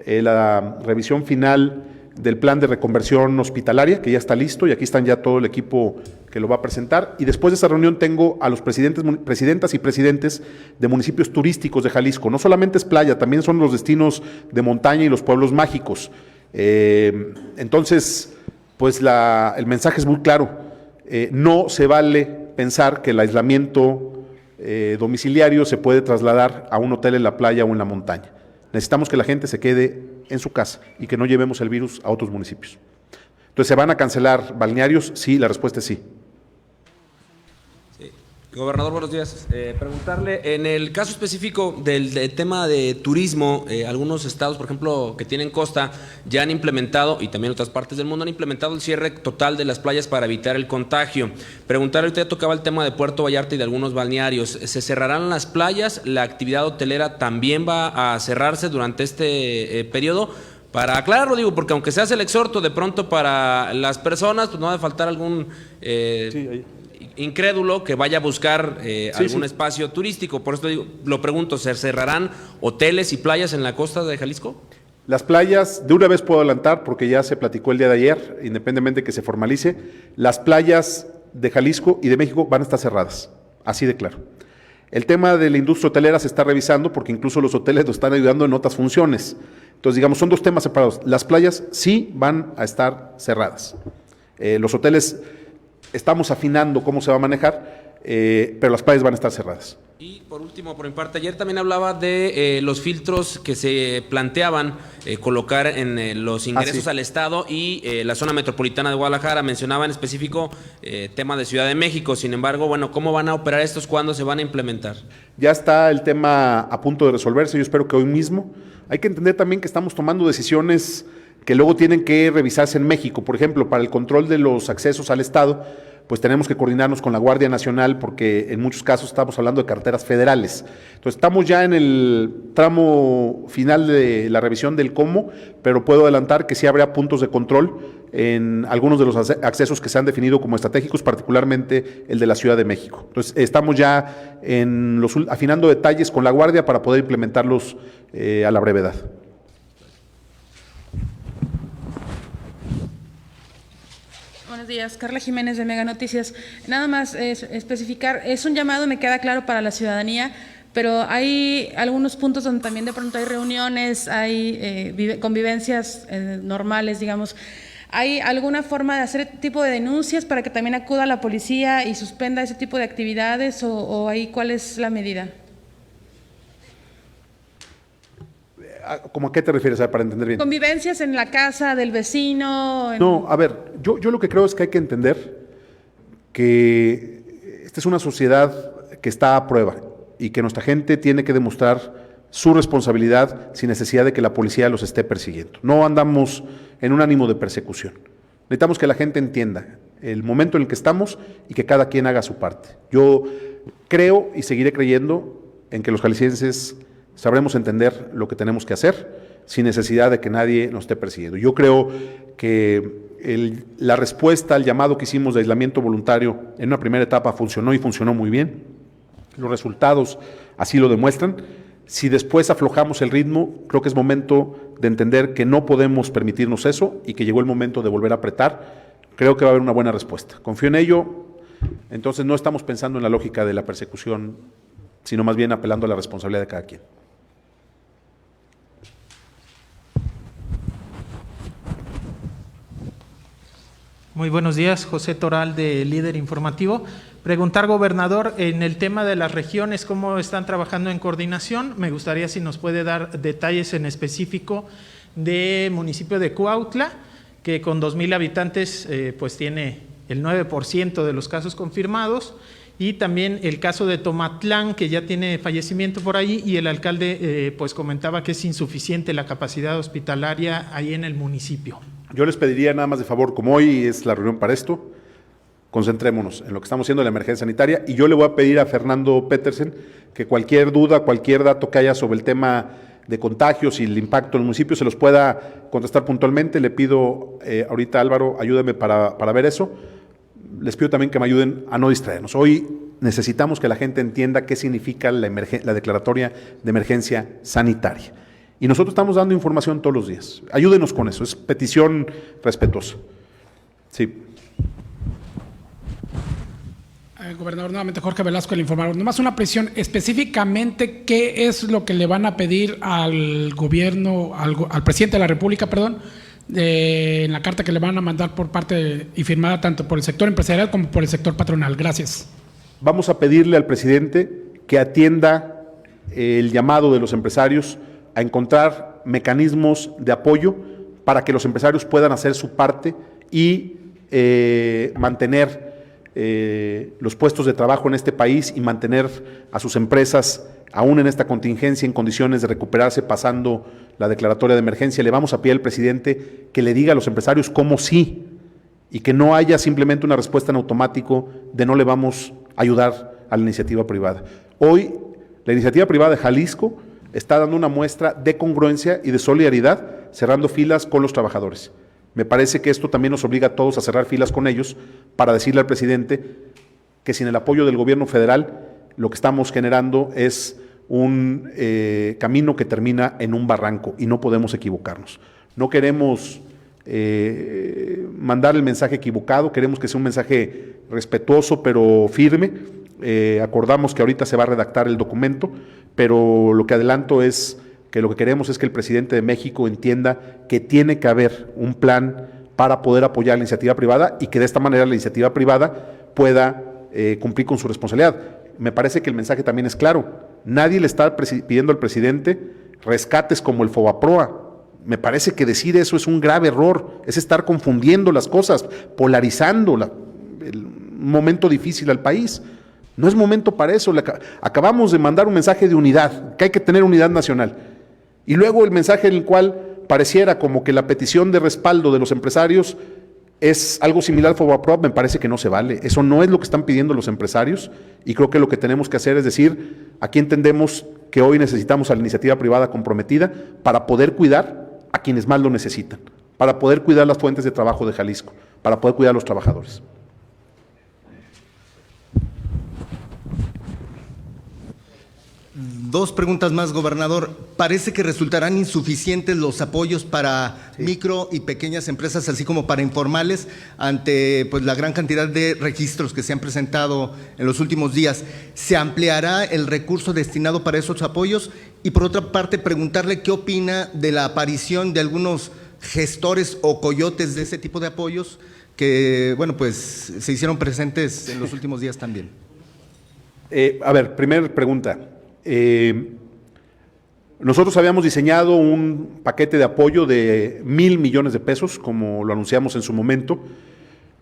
la revisión final del plan de reconversión hospitalaria, que ya está listo, y aquí están ya todo el equipo que lo va a presentar, y después de esa reunión tengo a los presidentas y presidentes de municipios turísticos de Jalisco. No solamente es playa, también son los destinos de montaña y los pueblos mágicos. Entonces, pues el mensaje es muy claro. No se vale pensar que el aislamiento domiciliario se puede trasladar a un hotel en la playa o en la montaña. Necesitamos que la gente se quede en su casa y que no llevemos el virus a otros municipios. Entonces, ¿se van a cancelar balnearios? Sí, la respuesta es sí. Gobernador, buenos días. Preguntarle, en el caso específico del tema de turismo, algunos estados, por ejemplo, que tienen costa, ya han implementado, y también otras partes del mundo han implementado el cierre total de las playas para evitar el contagio. Preguntarle, usted tocaba el tema de Puerto Vallarta y de algunos balnearios. ¿Se cerrarán las playas? ¿La actividad hotelera también va a cerrarse durante este periodo? Para aclararlo, digo, porque aunque se hace el exhorto, de pronto para las personas, pues no va a faltar algún incrédulo que vaya a buscar algún espacio turístico. Por eso digo, lo pregunto, ¿se cerrarán hoteles y playas en la costa de Jalisco? Las playas, de una vez puedo adelantar, porque ya se platicó el día de ayer, independientemente de que se formalice, las playas de Jalisco y de México van a estar cerradas, así de claro. El tema de la industria hotelera se está revisando, porque incluso los hoteles nos están ayudando en otras funciones. Entonces, digamos, son 2 temas separados. Las playas sí van a estar cerradas. Los hoteles estamos afinando cómo se va a manejar, pero las playas van a estar cerradas. Y por último, por mi parte, ayer también hablaba de los filtros que se planteaban colocar en los ingresos al Estado y la zona metropolitana de Guadalajara. Mencionaba en específico tema de Ciudad de México. Sin embargo, bueno, ¿cómo van a operar estos? ¿Cuándo se van a implementar? Ya está el tema a punto de resolverse. Yo espero que hoy mismo. Hay que entender también que estamos tomando decisiones que luego tienen que revisarse en México. Por ejemplo, para el control de los accesos al Estado, pues tenemos que coordinarnos con la Guardia Nacional, porque en muchos casos estamos hablando de carreteras federales. Entonces, estamos ya en el tramo final de la revisión del cómo, pero puedo adelantar que sí habrá puntos de control en algunos de los accesos que se han definido como estratégicos, particularmente el de la Ciudad de México. Entonces, estamos ya afinando detalles con la Guardia para poder implementarlos a la brevedad. Buenos días, Carla Jiménez de Mega Noticias. Nada más especificar, es un llamado, me queda claro, para la ciudadanía, pero hay algunos puntos donde también de pronto hay reuniones, hay convivencias normales, digamos. ¿Hay alguna forma de hacer este tipo de denuncias para que también acuda la policía y suspenda ese tipo de actividades o ahí cuál es la medida? ¿Cómo a qué te refieres, para entender bien? Convivencias en la casa del vecino. No, a ver, yo lo que creo es que hay que entender que esta es una sociedad que está a prueba y que nuestra gente tiene que demostrar su responsabilidad sin necesidad de que la policía los esté persiguiendo. No andamos en un ánimo de persecución. Necesitamos que la gente entienda el momento en el que estamos y que cada quien haga su parte. Yo creo y seguiré creyendo en que los jaliscienses sabremos entender lo que tenemos que hacer sin necesidad de que nadie nos esté persiguiendo. Yo creo que la respuesta al llamado que hicimos de aislamiento voluntario en una primera etapa funcionó y funcionó muy bien. Los resultados así lo demuestran. Si después aflojamos el ritmo, creo que es momento de entender que no podemos permitirnos eso y que llegó el momento de volver a apretar. Creo que va a haber una buena respuesta. Confío en ello. Entonces no estamos pensando en la lógica de la persecución, sino más bien apelando a la responsabilidad de cada quien. Muy buenos días, José Toral de Líder Informativo. Preguntar, gobernador, en el tema de las regiones, ¿cómo están trabajando en coordinación? Me gustaría si nos puede dar detalles en específico de municipio de Cuautla, que con 2,000 habitantes pues tiene el 9% de los casos confirmados, y también el caso de Tomatlán, que ya tiene fallecimiento por ahí, y el alcalde pues comentaba que es insuficiente la capacidad hospitalaria ahí en el municipio. Yo les pediría nada más de favor, como hoy es la reunión para esto, concentrémonos en lo que estamos haciendo en la emergencia sanitaria, y yo le voy a pedir a Fernando Petersen que cualquier duda, cualquier dato que haya sobre el tema de contagios y el impacto en el municipio se los pueda contestar puntualmente. Le pido ahorita, Álvaro, ayúdeme para ver eso. Les pido también que me ayuden a no distraernos. Hoy necesitamos que la gente entienda qué significa la declaratoria de emergencia sanitaria. Y nosotros estamos dando información todos los días. Ayúdenos con eso, es petición respetuosa. Sí. Gobernador, nuevamente Jorge Velasco, el informador. Nomás una precisión, específicamente, ¿qué es lo que le van a pedir al gobierno, al presidente de la República, perdón, en la carta que le van a mandar por parte y firmada tanto por el sector empresarial como por el sector patronal? Gracias. Vamos a pedirle al presidente que atienda el llamado de los empresarios a encontrar mecanismos de apoyo para que los empresarios puedan hacer su parte y mantener los puestos de trabajo en este país y mantener a sus empresas, aún en esta contingencia, en condiciones de recuperarse pasando la declaratoria de emergencia. Le vamos a pedir al presidente que le diga a los empresarios cómo sí, y que no haya simplemente una respuesta en automático de no le vamos a ayudar a la iniciativa privada. Hoy, la iniciativa privada de Jalisco está dando una muestra de congruencia y de solidaridad, cerrando filas con los trabajadores. Me parece que esto también nos obliga a todos a cerrar filas con ellos para decirle al presidente que sin el apoyo del gobierno federal lo que estamos generando es un camino que termina en un barranco y no podemos equivocarnos. No queremos mandar el mensaje equivocado, queremos que sea un mensaje respetuoso pero firme. Acordamos que ahorita se va a redactar el documento, pero lo que adelanto es que lo que queremos es que el presidente de México entienda que tiene que haber un plan para poder apoyar la iniciativa privada y que de esta manera la iniciativa privada pueda cumplir con su responsabilidad. Me parece que el mensaje también es claro. Nadie le está pidiendo al presidente rescates como el Fobaproa. Me parece que decir eso es un grave error, es estar confundiendo las cosas, polarizando un momento difícil al país. No es momento para eso. Acabamos de mandar un mensaje de unidad, que hay que tener unidad nacional. Y luego el mensaje en el cual pareciera como que la petición de respaldo de los empresarios es algo similar al Fobaproa, me parece que no se vale. Eso no es lo que están pidiendo los empresarios y creo que lo que tenemos que hacer es decir, aquí entendemos que hoy necesitamos a la iniciativa privada comprometida para poder cuidar a quienes más lo necesitan, para poder cuidar las fuentes de trabajo de Jalisco, para poder cuidar a los trabajadores. Dos preguntas más, gobernador. Parece que resultarán insuficientes los apoyos para micro y pequeñas empresas, así como para informales, ante pues la gran cantidad de registros que se han presentado en los últimos días. ¿Se ampliará el recurso destinado para esos apoyos? Y por otra parte, preguntarle qué opina de la aparición de algunos gestores o coyotes de ese tipo de apoyos que, bueno, pues se hicieron presentes en los últimos días también. A ver, primera pregunta. Nosotros habíamos diseñado un paquete de apoyo de 1,000 millones de pesos, como lo anunciamos en su momento.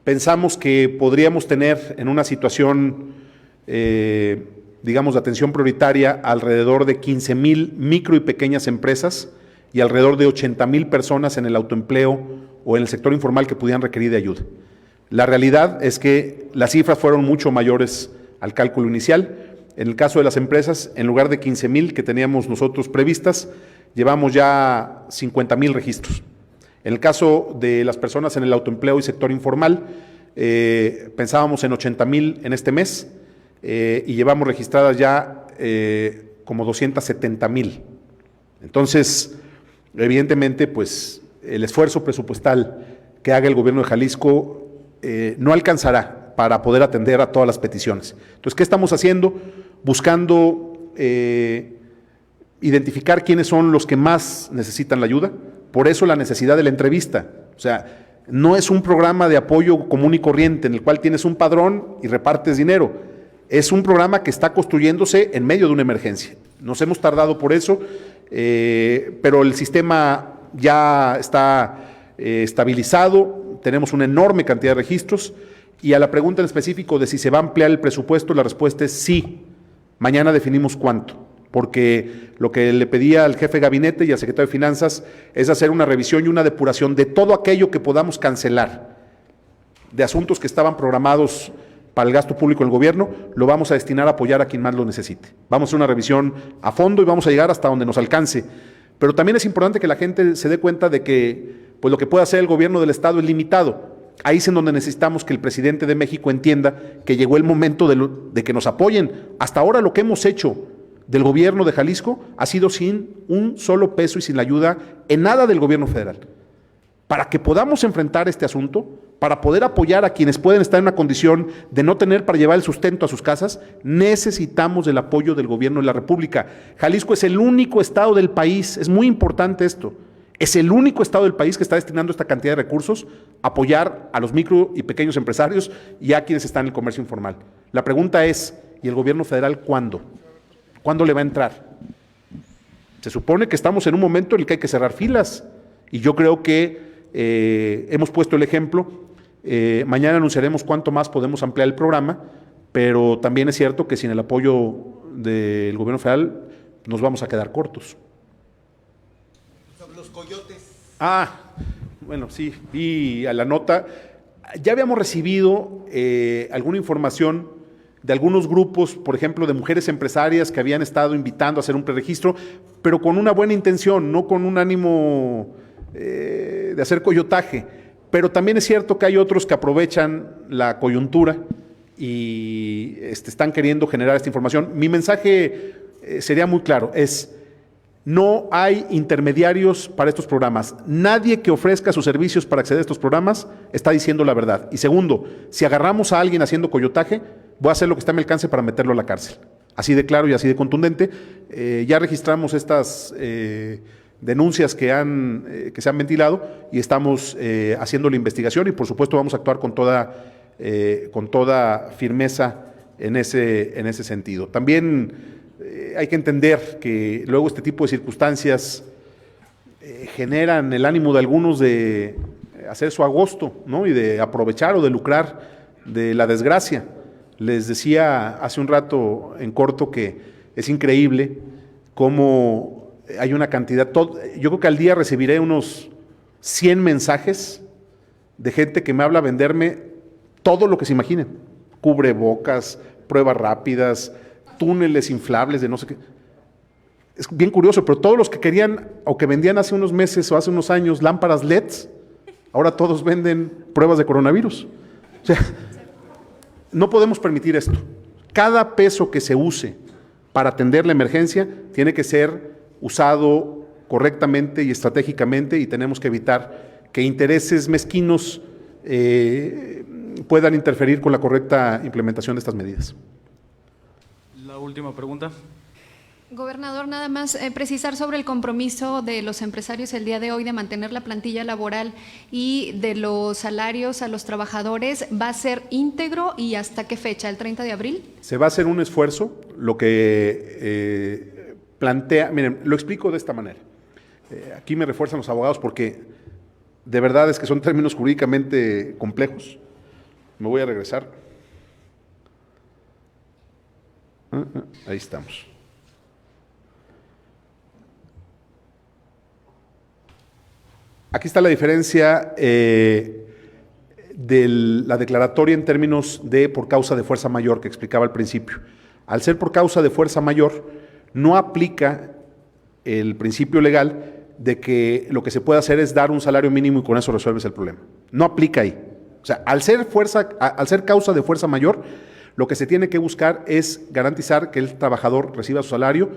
Pensamos que podríamos tener en una situación, digamos, de atención prioritaria alrededor de 15,000 micro y pequeñas empresas y alrededor de 80,000 personas en el autoempleo o en el sector informal que pudieran requerir de ayuda. La realidad es que las cifras fueron mucho mayores al cálculo inicial. En el caso de las empresas, en lugar de 15,000 que teníamos nosotros previstas, llevamos ya 50,000 registros. En el caso de las personas en el autoempleo y sector informal, pensábamos en 80,000 en este mes y llevamos registradas ya como 270,000. Entonces, evidentemente, pues el esfuerzo presupuestal que haga el gobierno de Jalisco no alcanzará para poder atender a todas las peticiones. Entonces, ¿qué estamos haciendo? Buscando identificar quiénes son los que más necesitan la ayuda. Por eso la necesidad de la entrevista. O sea, no es un programa de apoyo común y corriente en el cual tienes un padrón y repartes dinero. Es un programa que está construyéndose en medio de una emergencia. Nos hemos tardado por eso, pero el sistema ya está estabilizado, tenemos una enorme cantidad de registros. Y a la pregunta en específico de si se va a ampliar el presupuesto, la respuesta es sí. Mañana definimos cuánto, porque lo que le pedía al jefe de gabinete y al secretario de Finanzas es hacer una revisión y una depuración de todo aquello que podamos cancelar, de asuntos que estaban programados para el gasto público del gobierno, lo vamos a destinar a apoyar a quien más lo necesite. Vamos a hacer una revisión a fondo y vamos a llegar hasta donde nos alcance. Pero también es importante que la gente se dé cuenta de que pues, lo que puede hacer el gobierno del Estado es limitado. Ahí es en donde necesitamos que el presidente de México entienda que llegó el momento de que nos apoyen. Hasta ahora lo que hemos hecho del gobierno de Jalisco ha sido sin un solo peso y sin la ayuda en nada del gobierno federal. Para que podamos enfrentar este asunto, para poder apoyar a quienes pueden estar en una condición de no tener para llevar el sustento a sus casas, necesitamos del apoyo del gobierno de la República. Jalisco es el único estado del país, es muy importante esto, es el único estado del país que está destinando esta cantidad de recursos a apoyar a los micro y pequeños empresarios y a quienes están en el comercio informal. La pregunta es, ¿y el gobierno federal cuándo? ¿Cuándo le va a entrar? Se supone que estamos en un momento en el que hay que cerrar filas y yo creo que hemos puesto el ejemplo. Mañana anunciaremos cuánto más podemos ampliar el programa, pero también es cierto que sin el apoyo del gobierno federal nos vamos a quedar cortos. Sobre los coyotes. Bueno, sí, vi a la nota. Ya habíamos recibido alguna información de algunos grupos, por ejemplo, de mujeres empresarias que habían estado invitando a hacer un preregistro, pero con una buena intención, no con un ánimo de hacer coyotaje. Pero también es cierto que hay otros que aprovechan la coyuntura y están queriendo generar esta información. Mi mensaje sería muy claro, es no hay intermediarios para estos programas. Nadie que ofrezca sus servicios para acceder a estos programas está diciendo la verdad. Y segundo, si agarramos a alguien haciendo coyotaje, voy a hacer lo que está a mi alcance para meterlo a la cárcel. Así de claro y así de contundente. Ya registramos estas denuncias que se han ventilado y estamos haciendo la investigación y por supuesto vamos a actuar con toda firmeza en ese sentido. También hay que entender que luego este tipo de circunstancias generan el ánimo de algunos de hacer su agosto, ¿no? Y de aprovechar o de lucrar de la desgracia. Les decía hace un rato en corto que es increíble cómo hay una cantidad, yo creo que al día recibiré unos 100 mensajes de gente que me habla a venderme todo lo que se imaginen, cubrebocas, pruebas rápidas, túneles inflables de no sé qué. Es bien curioso, pero todos los que querían o que vendían hace unos meses o hace unos años lámparas LEDs, ahora todos venden pruebas de coronavirus. O sea, no podemos permitir esto. Cada peso que se use para atender la emergencia tiene que ser usado correctamente y estratégicamente y tenemos que evitar que intereses mezquinos puedan interferir con la correcta implementación de estas medidas. La última pregunta. Gobernador, nada más precisar sobre el compromiso de los empresarios el día de hoy de mantener la plantilla laboral y de los salarios a los trabajadores. ¿Va a ser íntegro y hasta qué fecha? ¿El 30 de abril? Se va a hacer un esfuerzo, lo que plantea, miren, lo explico de esta manera. Aquí me refuerzan los abogados porque de verdad es que son términos jurídicamente complejos. Me voy a regresar. Ahí estamos. Aquí está la diferencia de la declaratoria en términos de por causa de fuerza mayor que explicaba al principio. Al ser por causa de fuerza mayor, no aplica el principio legal de que lo que se puede hacer es dar un salario mínimo y con eso resuelves el problema. No aplica ahí. O sea, al ser causa de fuerza mayor, lo que se tiene que buscar es garantizar que el trabajador reciba su salario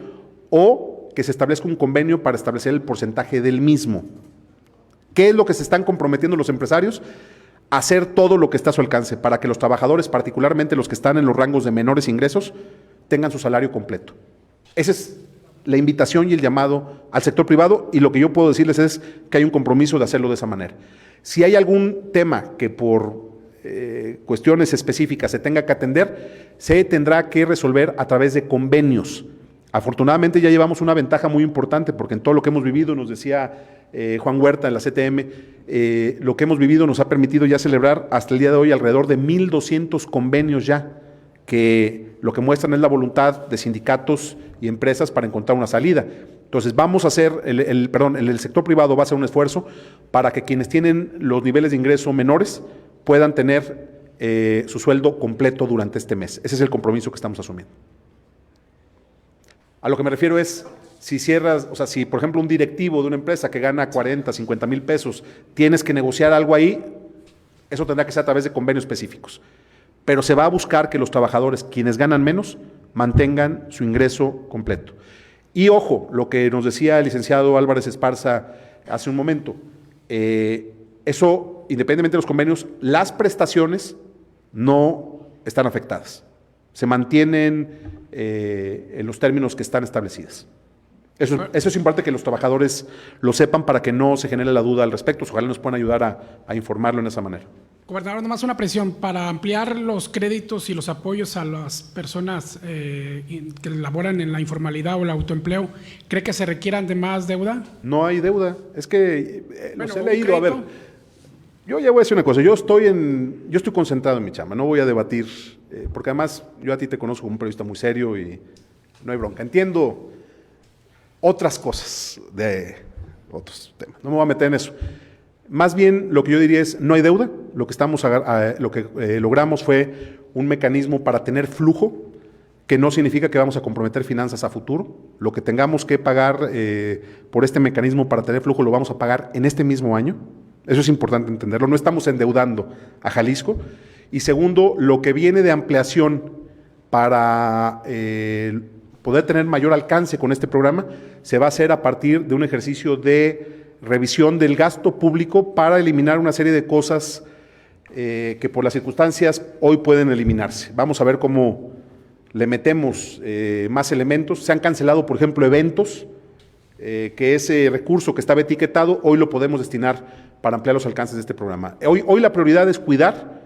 o que se establezca un convenio para establecer el porcentaje del mismo. ¿Qué es lo que se están comprometiendo los empresarios? Hacer todo lo que está a su alcance para que los trabajadores, particularmente los que están en los rangos de menores ingresos, tengan su salario completo. Esa es la invitación y el llamado al sector privado y lo que yo puedo decirles es que hay un compromiso de hacerlo de esa manera. Si hay algún tema que por cuestiones específicas se tenga que atender, se tendrá que resolver a través de convenios. Afortunadamente ya llevamos una ventaja muy importante porque en todo lo que hemos vivido, nos decía Juan Huerta en la CTM, lo que hemos vivido nos ha permitido ya celebrar hasta el día de hoy alrededor de 1,200 convenios ya, que lo que muestran es la voluntad de sindicatos y empresas para encontrar una salida. Entonces vamos a hacer, el sector privado va a hacer un esfuerzo para que quienes tienen los niveles de ingreso menores puedan tener su sueldo completo durante este mes. Ese es el compromiso que estamos asumiendo. A lo que me refiero es, si cierras, o sea, si por ejemplo un directivo de una empresa que gana 40, 50 mil pesos, tienes que negociar algo ahí, eso tendrá que ser a través de convenios específicos. Pero se va a buscar que los trabajadores, quienes ganan menos, mantengan su ingreso completo. Y ojo, lo que nos decía el licenciado Álvarez Esparza hace un momento, eso, independientemente de los convenios, las prestaciones no están afectadas. Se mantienen en los términos que están establecidas. Eso es importante que los trabajadores lo sepan para que no se genere la duda al respecto. Ojalá nos puedan ayudar a informarlo en esa manera. Gobernador, nomás una presión para ampliar los créditos y los apoyos a las personas que laboran en la informalidad o el autoempleo. ¿Cree que se requieran de más deuda? No hay deuda. Es que los he leído. A ver, yo ya voy a decir una cosa. Yo estoy concentrado en mi chamba. No voy a debatir, porque además yo a ti te conozco como un periodista muy serio y no hay bronca. Entiendo otras cosas de otros temas. No me voy a meter en eso. Más bien, lo que yo diría es, no hay deuda. Lo que logramos fue un mecanismo para tener flujo, que no significa que vamos a comprometer finanzas a futuro. Lo que tengamos que pagar por este mecanismo para tener flujo lo vamos a pagar en este mismo año. Eso es importante entenderlo. No estamos endeudando a Jalisco. Y segundo, lo que viene de ampliación para poder tener mayor alcance con este programa se va a hacer a partir de un ejercicio de revisión del gasto público para eliminar una serie de cosas que por las circunstancias hoy pueden eliminarse. Vamos a ver cómo le metemos más elementos. Se han cancelado, por ejemplo, eventos, que ese recurso que estaba etiquetado, hoy lo podemos destinar para ampliar los alcances de este programa. Hoy la prioridad es cuidar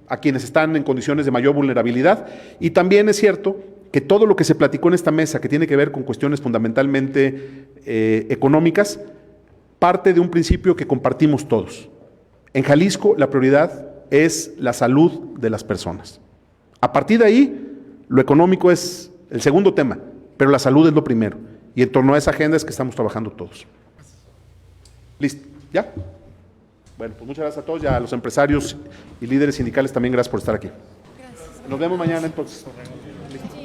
a quienes están en condiciones de mayor vulnerabilidad, y también es cierto que todo lo que se platicó en esta mesa, que tiene que ver con cuestiones fundamentalmente económicas, parte de un principio que compartimos todos. En Jalisco la prioridad es la salud de las personas. A partir de ahí, lo económico es el segundo tema, pero la salud es lo primero. Y en torno a esa agenda es que estamos trabajando todos. ¿Listo? ¿Ya? Bueno, pues muchas gracias a todos y a los empresarios y líderes sindicales también gracias por estar aquí. Gracias. Nos vemos mañana entonces. ¿Listo?